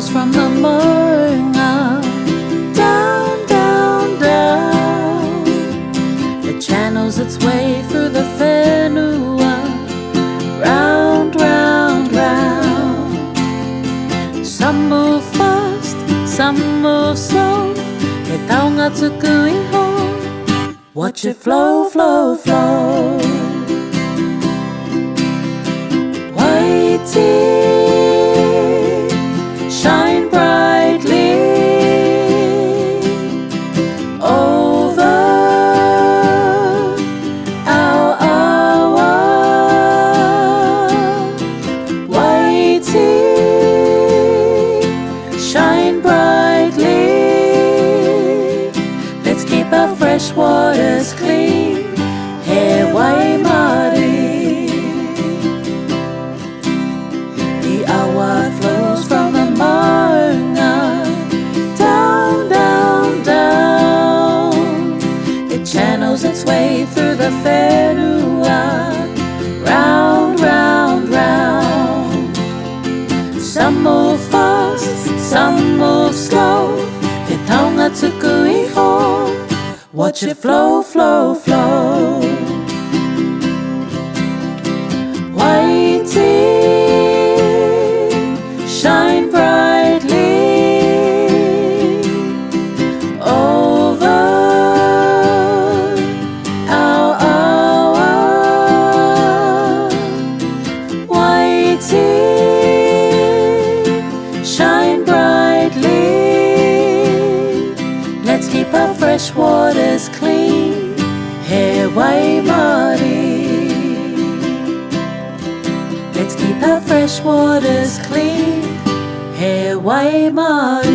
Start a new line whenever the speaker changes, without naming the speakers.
flows from the mounga, down, down, down. It channels its way through the whenua, round, round, round. Some move fast, some move slow. He taonga tuku iho, watch it flow, flow, flow. Waitī, shine brightly over our awa. Waitī, shine brightly. Let's keep our fresh waters clean. Hey, Waimari. The awa flows from the mounga, down, down, down. It channels its way through the whenua, round, round, round. Some move fast, some move slow. Te taonga tuku iho, watch it flow, flow, flow. Waitī, shine brightly over our awa. Waitī, shine brightly. Let's keep our fresh waters clean. Hey, Waimari. Let's keep our fresh waters clean. Hey, Waimari.